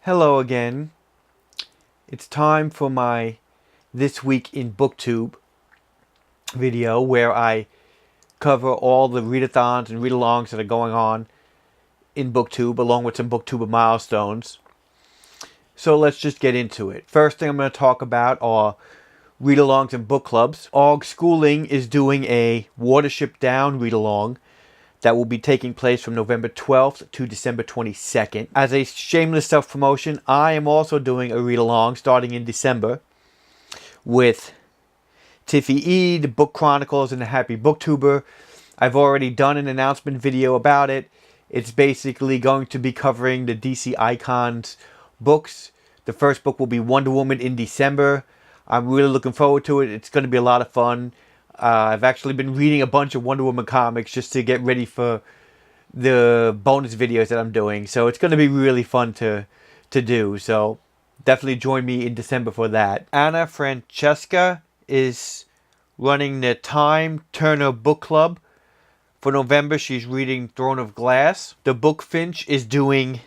Hello again. It's time for my This Week in Booktube video where I cover all the readathons and readalongs that are going on in Booktube along with some Booktuber milestones. So let's just get into it. First thing I'm going to talk about are readalongs and book clubs. ARRRGH Schooling is doing a Watership Down readalong that will be taking place from November 12th to December 22nd. As a shameless self-promotion, I am also doing a read-along starting in December with Tiffy E, the Book Chronicles, and the Happy Booktuber. I've already done an announcement video about it. It's basically going to be covering the DC Icons books. The first book will be Wonder Woman in December. I'm really looking forward to it. It's going to be a lot of fun. I've actually been reading a bunch of Wonder Woman comics just to get ready for the bonus videos that I'm doing. So it's going to be really fun to do. So definitely join me in December for that. Anna Francesca is running the Time Turner Book Club. For November, she's reading Throne of Glass. The Book Finch is doing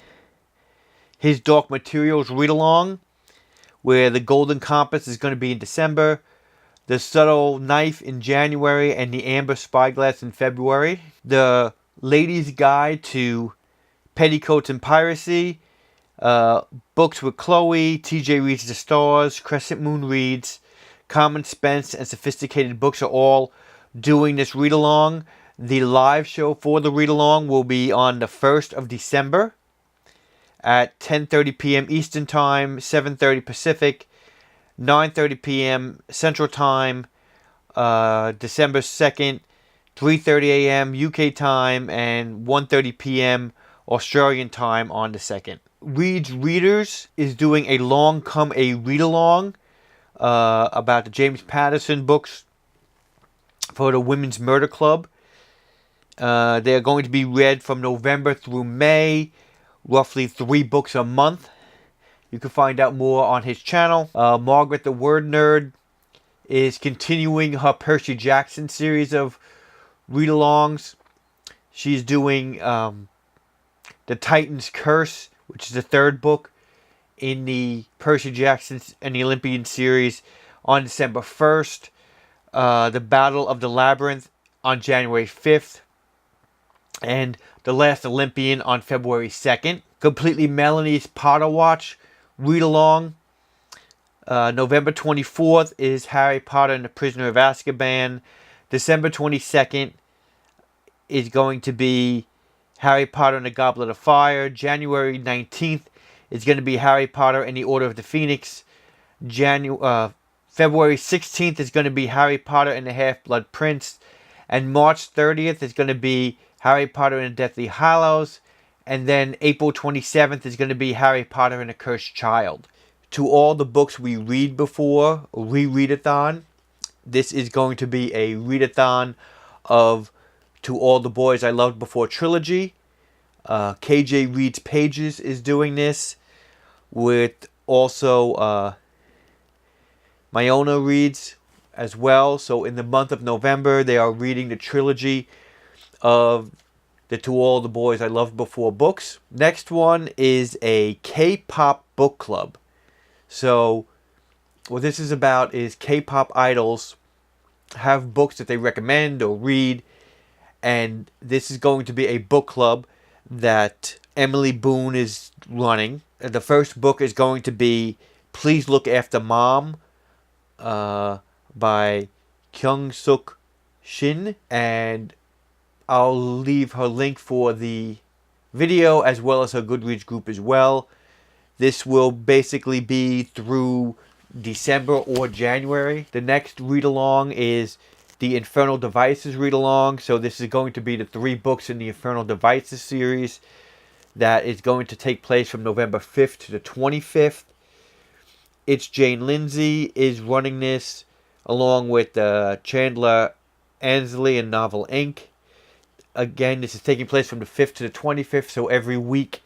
his Dark Materials read-along, where the Golden Compass is going to be in December. The Subtle Knife in January, and the Amber Spyglass in February. The Ladies' Guide to Petticoats and Piracy. Books with Chloe. TJ Reads the Stars. Crescent Moon Reads. Common Sense and Sophisticated Books are all doing this read-along. The live show for the read-along will be on the 1st of December at 10:30 p.m. Eastern Time, 7:30 Pacific, 9:30 p.m. Central Time, December 2nd, 3:30 a.m. UK time, and 1:30 p.m. Australian time on the 2nd. Reads Readers is doing a Long Come a Read-along about the James Patterson books for the Women's Murder Club. They are going to be read from November through May, roughly 3 books a month. You can find out more on his channel. Margaret the Word Nerd is continuing her Percy Jackson series of read-alongs. She's doing The Titan's Curse, which is the 3rd book in the Percy Jackson and the Olympian series, on December 1st. The Battle of the Labyrinth on January 5th. And The Last Olympian on February 2nd. Completely Melanie's Potter Watch read-along. November 24th is Harry Potter and the Prisoner of Azkaban. December 22nd is going to be Harry Potter and the Goblet of Fire. January 19th is going to be Harry Potter and the Order of the Phoenix. February 16th is going to be Harry Potter and the Half-Blood Prince. And March 30th is going to be Harry Potter and the Deathly Hallows. And then April 27th is going to be Harry Potter and the Cursed Child. To all the books we read before, Readathon, this is going to be a readathon of To All the Boys I Loved Before trilogy. KJ Reads Pages is doing this, with also Myona Reads as well. So in the month of November, they are reading the trilogy of the To All the Boys I Loved Before books. Next one is a K-pop book club. So what this is about is K-pop idols have books that they recommend or read, and this is going to be a book club that Emily Boone is running. The first book is going to be Please Look After Mom by Kyung-suk Shin, and I'll leave her link for the video as well as her Goodreads group as well. This will basically be through December or January. The next read-along is the Infernal Devices read-along. So this is going to be the 3 books in the Infernal Devices series that is going to take place from November 5th to the 25th. It's Jane Lindsay is running this along with Chandler Ansley and Novel Inc. Again, this is taking place from the 5th to the 25th, so every week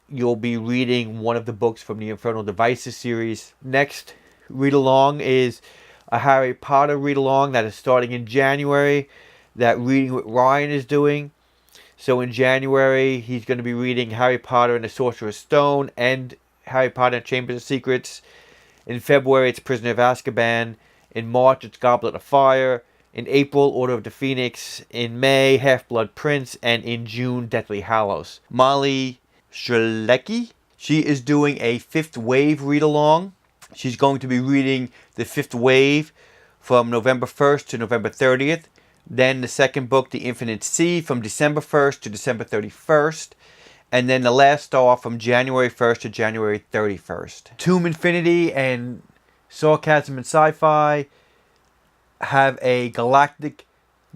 you'll be reading one of the books from the Infernal Devices series. Next read-along is a Harry Potter read-along that is starting in January, that Reading with Ryan is doing. So in January, he's going to be reading Harry Potter and the Sorcerer's Stone and Harry Potter and Chambers of Secrets. In February, it's Prisoner of Azkaban. In March, it's Goblet of Fire. In April, Order of the Phoenix. In May, Half-Blood Prince. And in June, Deathly Hallows. Molly Strzelecki, she is doing a 5th Wave read-along. She's going to be reading the 5th Wave from November 1st to November 30th. Then the second book, The Infinite Sea, from December 1st to December 31st. And then The Last Star from January 1st to January 31st. Tomb Infinity and Sarcasm and Sci-Fi have a Galactic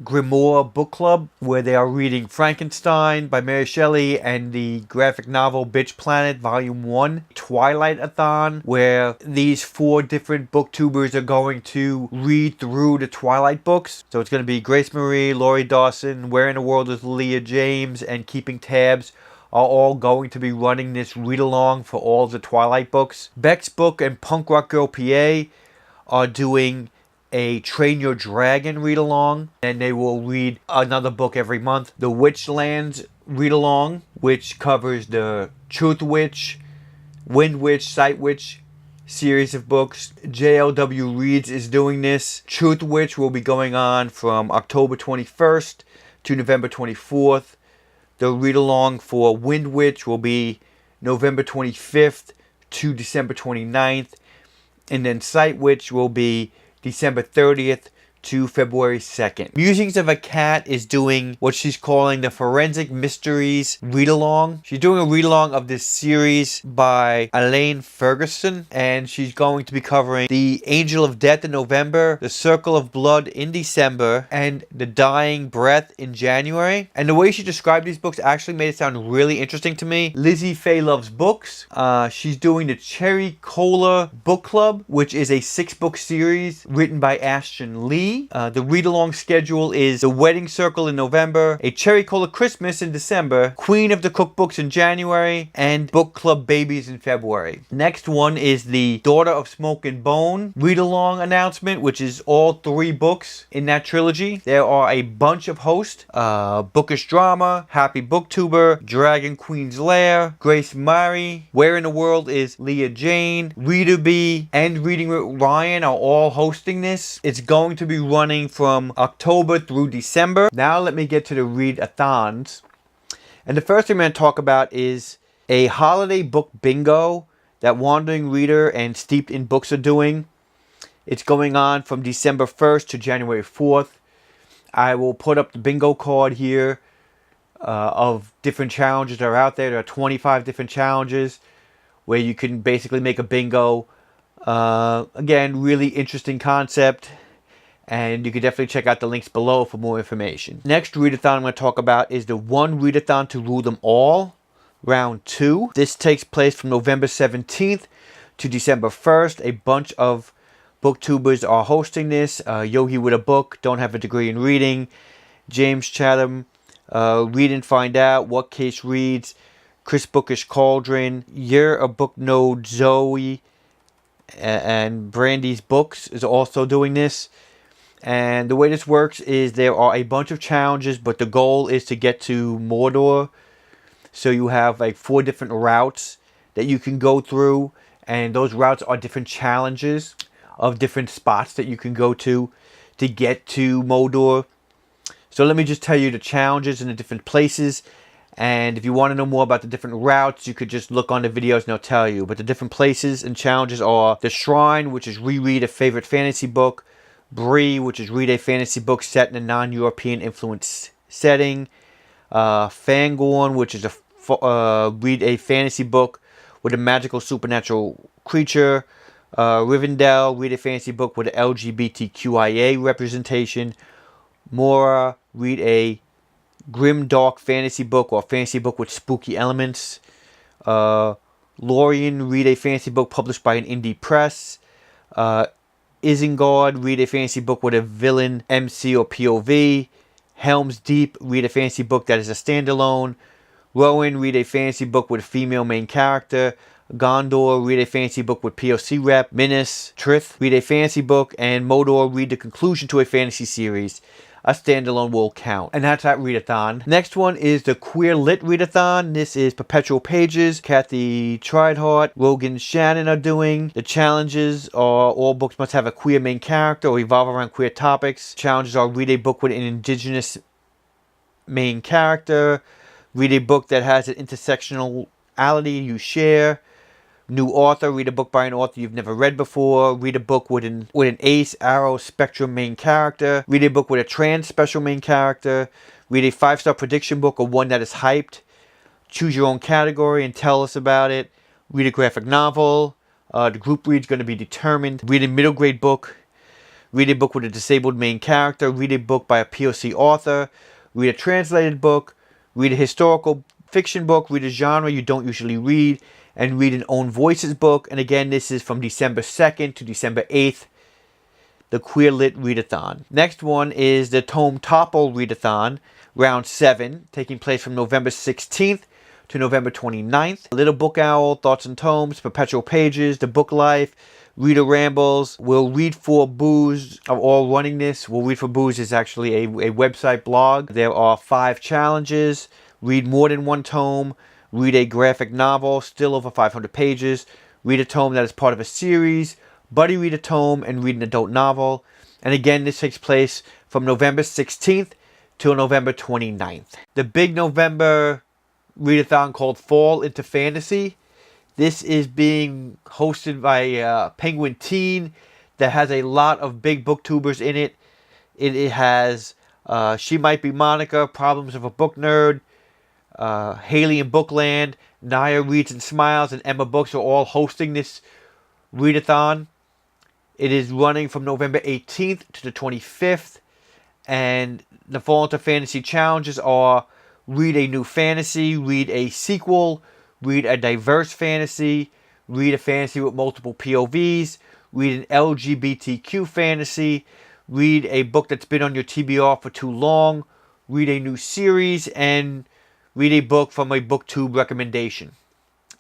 Grimoire book club where they are reading Frankenstein by Mary Shelley and the graphic novel Bitch Planet Volume 1. Twilight Athan, where these 4 different booktubers are going to read through the Twilight books. So it's going to be Grace Marie, Laurie Dawson, Where in the World is Leah James, and Keeping Tabs are all going to be running this read-along for all the Twilight books. Beck's Book and Punk Rock Girl PA are doing a Train Your Dragon read-along, and they will read another book every month. The Witchlands read-along, which covers the Truth Witch, Wind Witch, Sight Witch series of books. JLW Reads is doing this. Truth Witch will be going on from October 21st to November 24th. The read-along for Wind Witch will be November 25th to December 29th. And then Sight Witch will be December 30th to February 2nd. Musings of a Cat is doing what she's calling the Forensic Mysteries read-along. She's doing a read-along of this series by Elaine Ferguson, and she's going to be covering The Angel of Death in November, The Circle of Blood in December, and The Dying Breath in January. And the way she described these books actually made it sound really interesting to me. Lizzie Faye Loves Books. She's doing the Cherry Cola Book Club, which is a 6-book series written by Ashton Lee. The read-along schedule is The Wedding Circle in November, A Cherry Cola Christmas in December, Queen of the Cookbooks in January, and Book Club Babies in February. Next one is the Daughter of Smoke and Bone read-along announcement, which is all 3 books in that trilogy. There are a bunch of hosts. Bookish Drama, Happy Booktuber, Dragon Queen's Lair, Grace Murray, Where in the World is Leah Jane, Reader Bee, and Reading with Ryan are all hosting this. It's going to be running from October through December. Now let me get to the Readathons. And the first thing I'm going to talk about is a holiday book bingo that Wandering Reader and Steeped in Books are doing. It's going on from December 1st to January 4th. I will put up the bingo card here of different challenges that are out there. There are 25 different challenges where you can basically make a bingo. Again, really interesting concept. And you can definitely check out the links below for more information. Next readathon I'm going to talk about is the One Readathon to Rule Them All, Round 2. This takes place from November 17th to December 1st. A bunch of booktubers are hosting this. Yogi with a Book, Don't Have a Degree in Reading, James Chatham, Read and Find Out, What Case Reads, Chris Bookish Cauldron, You're a Book Node, Zoe, and Brandy's Books is also doing this. And the way this works is there are a bunch of challenges, but the goal is to get to Mordor. So you have like 4 different routes that you can go through, and those routes are different challenges of different spots that you can go to get to Mordor. So let me just tell you the challenges in the different places, and if you want to know more about the different routes, you could just look on the videos and they'll tell you. But the different places and challenges are the Shrine, which is reread a favorite fantasy book. Bree, which is read a fantasy book set in a non-European influence setting. Fangorn, which is read a fantasy book with a magical supernatural creature. Rivendell, read a fantasy book with an LGBTQIA representation. Mora, read a grim dark fantasy book or fantasy book with spooky elements. Lorien, read a fantasy book published by an indie press. Isengard, read a fantasy book with a villain MC or POV. Helm's Deep, read a fantasy book that is a standalone. Rowan, read a fantasy book with a female main character. Gondor, read a fantasy book with POC rep. Minas Tirith, read a fantasy book. And Modor, read the conclusion to a fantasy series. a standalone will count. And that's at Readathon. Next one is the Queer Lit Readathon. This is Perpetual Pages. Kathy Treidhart, Rogan Shannon are doing. The challenges are all books must have a queer main character or revolve around queer topics. Challenges are read a book with an indigenous main character. Read a book that has an intersectionality you share. New author, read a book by an author you've never read before. Read a book with an ace, arrow, spectrum main character. Read a book with a trans special main character. Read a 5-star prediction book or one that is hyped. Choose your own category and tell us about it. Read a graphic novel. The group read's going to be determined. Read a middle grade book. Read a book with a disabled main character. Read a book by a POC author. Read a translated book. Read a historical fiction book. Read a genre you don't usually read. And read an Own Voices book. And again, this is from December 2nd to December 8th. The Queer Lit Readathon. Next one is the Tome Top Old Readathon, round 7, taking place from November 16th to November 29th. Little Book Owl, Thoughts and Tomes, Perpetual Pages, The Book Life, Reader Rambles. We'll Read for Booze are all running this. We'll Read for Booze is actually a website blog. There are 5 challenges. Read more than one tome. Read a graphic novel, still over 500 pages. Read a tome that is part of a series. Buddy read a tome and read an adult novel. And again, this takes place from November 16th till November 29th. The big November readathon called Fall into Fantasy. This is being hosted by Penguin Teen that has a lot of big booktubers in it. It has She Might Be Monica, Problems of a Book Nerd, Haley in Bookland, Naya Reads and Smiles, and Emma Books are all hosting this readathon. It is running from November 18th to the 25th. And the Fall into Fantasy challenges are read a new fantasy, read a sequel, read a diverse fantasy, read a fantasy with multiple POVs, read an LGBTQ fantasy, read a book that's been on your TBR for too long, read a new series, and read a book from a booktube recommendation.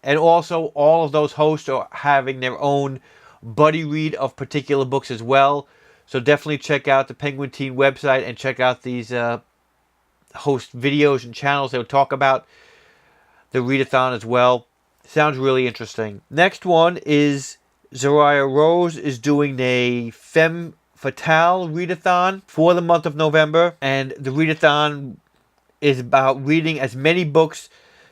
And also, all of those hosts are having their own buddy read of particular books as well. So definitely check out the Penguin Teen website and check out these host videos and channels. They'll talk about the readathon as well. Sounds really interesting. Next one is Zariah Rose is doing a Femme Fatale readathon for the month of November. And the readathon is about reading as many books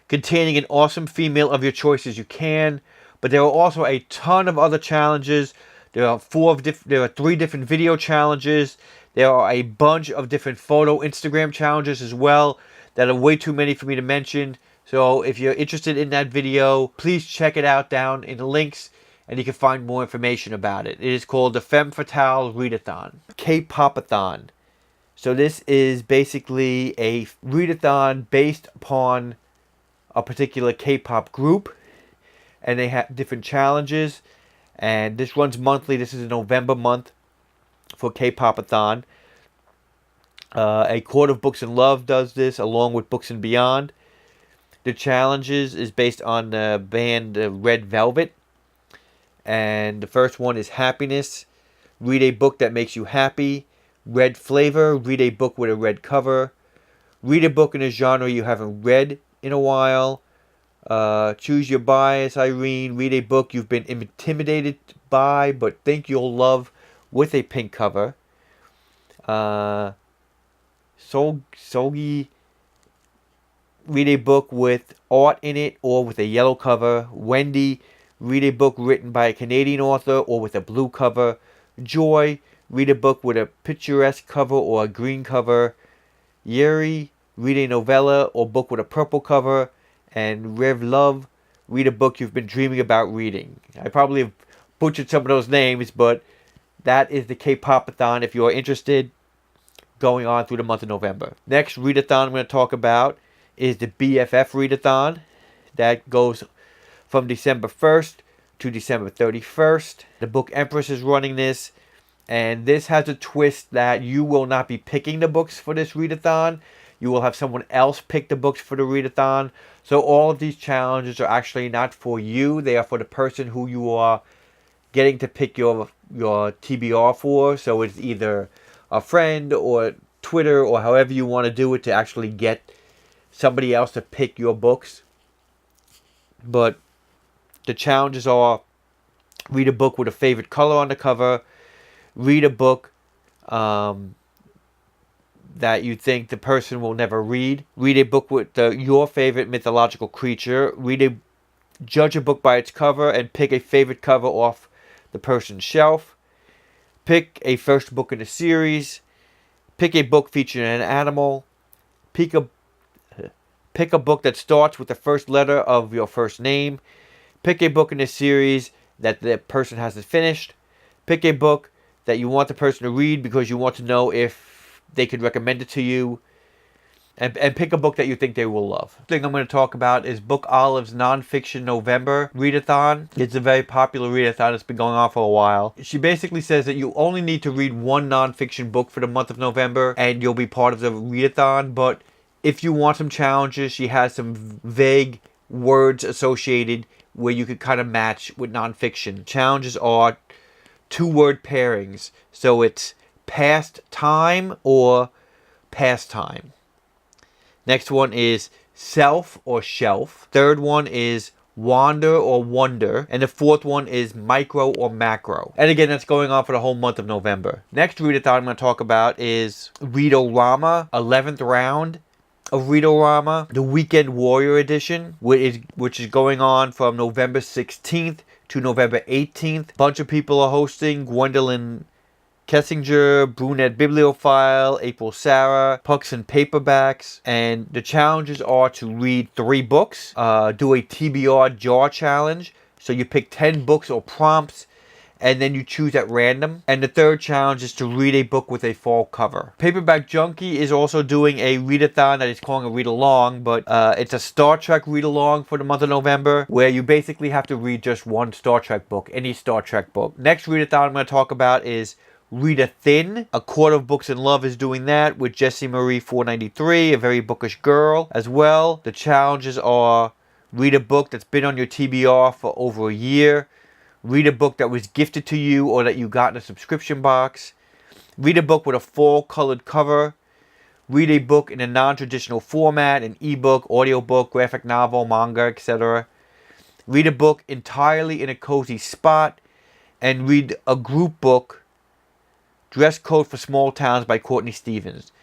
containing an awesome female of your choice as you can. But there are also a ton of other challenges. There are 3 different video challenges. There are a bunch of different photo Instagram challenges as well that are way too many for me to mention. So if you're interested in that video, please check it out down in the links and you can find more information about it. It is called the Femme Fatale Readathon. KPOP Athan. So this is basically a readathon based upon a particular K-pop group. And they have different challenges. And this runs monthly. This is a November month for KPOP Athan. A Court of Books and Love does this along with Books and Beyond. The challenges is based on the band Red Velvet. And the first one is Happiness. Read a book that makes you happy. Red Flavor. Read a book with a red cover. Read a book in a genre you haven't read in a while. Choose Your Bias, Irene. Read a book you've been intimidated by but think you'll love with a pink cover. Sogi. Read a book with art in it or with a yellow cover. Wendy. Read a book written by a Canadian author or with a blue cover. Joy. Read a book with a picturesque cover or a green cover. Yuri. Read a novella or book with a purple cover. And Rev Love. Read a book you've been dreaming about reading. I probably have butchered some of those names, but that is the K-Pop Athan if you are interested, going on through the month of November. Next readathon I'm going to talk about is the BFF Readathon. That goes from December 1st to December 31st. The Book Empress is running this. And this has a twist that you will not be picking the books for this readathon. You will have someone else pick the books for the readathon. So all of these challenges are actually not for you. They are for the person who you are getting to pick your TBR for. So it's either a friend or Twitter or however you want to do it to actually get somebody else to pick your books. But the challenges are: read a book with a favorite color on the cover, read a book that you think the person will never read, read a book with your favorite mythological creature, judge a book by its cover and pick a favorite cover off the person's shelf, pick a first book in a series, pick a book featuring an animal, pick a book that starts with the first letter of your first name, pick a book in a series that the person hasn't finished, pick a book that you want the person to read because you want to know if they could recommend it to you, and pick a book that you think they will love. The thing I'm going to talk about is Book Olive's Nonfiction November Readathon. It's a very popular readathon that's been going on for a while. She basically says that you only need to read one nonfiction book for the month of November and you'll be part of the readathon, but if you want some challenges, she has some vague words associated where you could kind of match with nonfiction. Challenges are 2-word pairings, so it's past time or pastime. Next one is self or shelf. Third one is wander or wonder. And the fourth one is micro or macro. And again, that's going on for the whole month of November. Next readathon I'm going to talk about is Readorama, 11th round of Readorama, the Weekend Warrior Edition, which is going on from November 16th to November 18th. A bunch of people are hosting: Gwendolyn Kessinger, Brunette Bibliophile, April Sarah, Pucks and Paperbacks. And the challenges are to read 3 books, do a TBR jar challenge. So you pick 10 books or prompts, and then you choose at random. And the third challenge is to read a book with a fall cover. Paperback Junkie is also doing a readathon that is calling a read-along, but it's a Star Trek read-along for the month of November, where you basically have to read just one Star Trek book, any Star Trek book. Next readathon I'm going to talk about is Readathin. A Court of Books and Love is doing that with Jessie Marie 493, a very bookish girl as well. The challenges are: read a book that's been on your TBR for over a year, read a book that was gifted to you or that you got in a subscription box, read a book with a fall colored cover, read a book in a non-traditional format, an ebook, audiobook, graphic novel, manga, etc. Read a book entirely in a cozy spot, and read a group book, Dress Code for Small Towns by Courtney Stevens.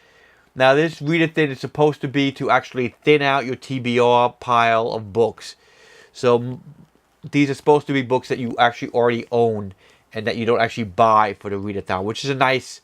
Now this readathon is supposed to be to actually thin out your TBR pile of books. So these are supposed to be books that you actually already own and that you don't actually buy for the readathon, which is a nice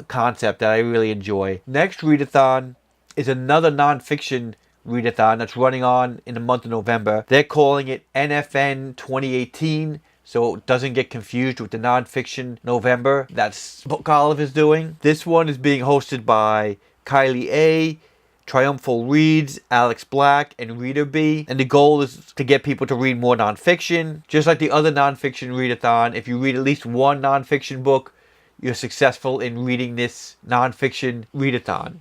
concept that I really enjoy. Next readathon is another nonfiction readathon that's running on in the month of November. They're calling it NFN 2018. So it doesn't get confused with the nonfiction November that's Book Olive is doing. This one is being hosted by Kylie A, Triumphal Reads, Alex Black, and Reader B. And the goal is to get people to read more nonfiction. Just like the other nonfiction readathon, if you read at least one nonfiction book, you're successful in reading this nonfiction readathon.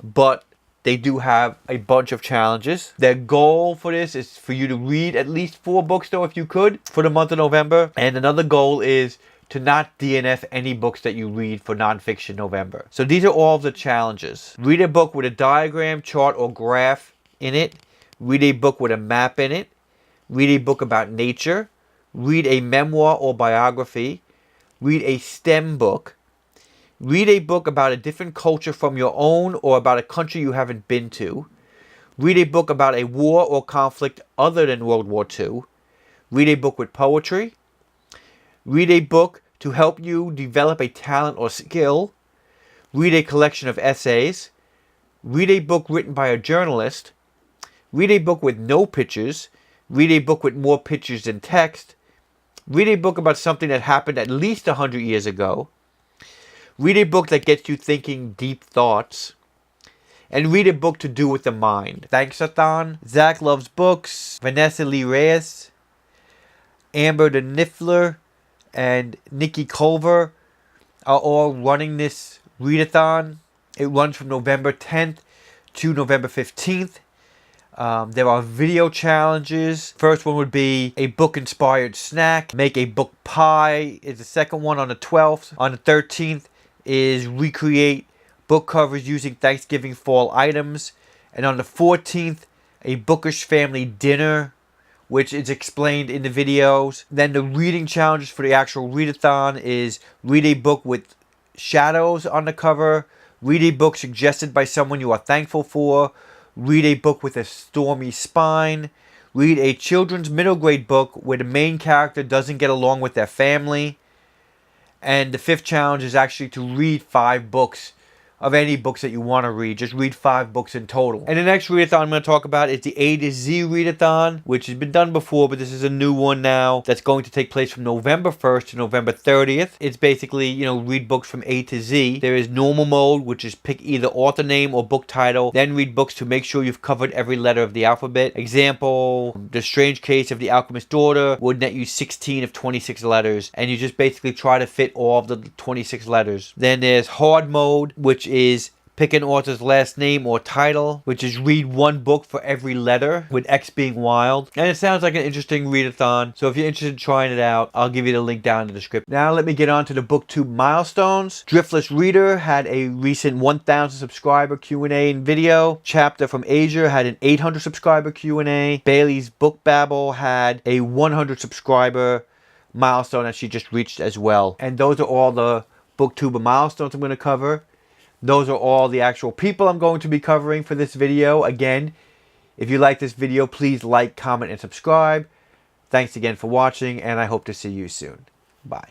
But they do have a bunch of challenges. Their goal for this is for you to read at least 4 books, though, if you could, for the month of November. And another goal is to not DNF any books that you read for nonfiction November. So these are all of the challenges. Read a book with a diagram, chart, or graph in it. Read a book with a map in it. Read a book about nature. Read a memoir or biography. Read a STEM book. Read a book about a different culture from your own or about a country you haven't been to. Read a book about a war or conflict other than World War II. Read a book with poetry. Read a book to help you develop a talent or skill. Read a collection of essays. Read a book written by a journalist. Read a book with no pictures. Read a book with more pictures than text. Read a book about something that happened at least 100 years ago. Read a book that gets you thinking deep thoughts. And read a book to do with the mind. Thanks, Athan. Zach Loves Books. Vanessa Lee Reyes. Amber the Niffler. And Nikki Culver are all running this readathon. It runs from November 10th to November 15th. There are video challenges. First one would be a book-inspired snack. Make a book pie is the second one on the 12th. On the 13th is recreate book covers using Thanksgiving fall items. And on the 14th, a bookish family dinner, which is explained in the videos. Then the reading challenges for the actual readathon is read a book with shadows on the cover, read a book suggested by someone you are thankful for, read a book with a stormy spine, read a children's middle grade book where the main character doesn't get along with their family. And the 5th challenge is actually to read 5 books of any books that you want to read. Just read 5 books in total. And the next readathon I'm going to talk about is the A to Z readathon, which has been done before, but this is a new one now that's going to take place from November 1st to November 30th. It's basically, read books from A to Z. There is normal mode, which is pick either author name or book title, then read books to make sure you've covered every letter of the alphabet. Example, The Strange Case of the Alchemist's Daughter would net you 16 of 26 letters, and you just basically try to fit all of the 26 letters. Then there's hard mode, which is pick an author's last name or title, which is read 1 book for every letter, with X being wild. And it sounds like an interesting readathon, so if you're interested in trying it out, I'll give you the link down in the description. Now let me get on to the Booktube milestones. Driftless Reader had a recent 1,000 subscriber Q&A and video. Chapter from Asia had an 800 subscriber Q&A. Bailey's Book Babble had a 100 subscriber milestone that she just reached as well. And those are all the Booktuber milestones I'm going to cover. Those are all the actual people I'm going to be covering for this video. Again, if you like this video, please like, comment, and subscribe. Thanks again for watching, and I hope to see you soon. Bye.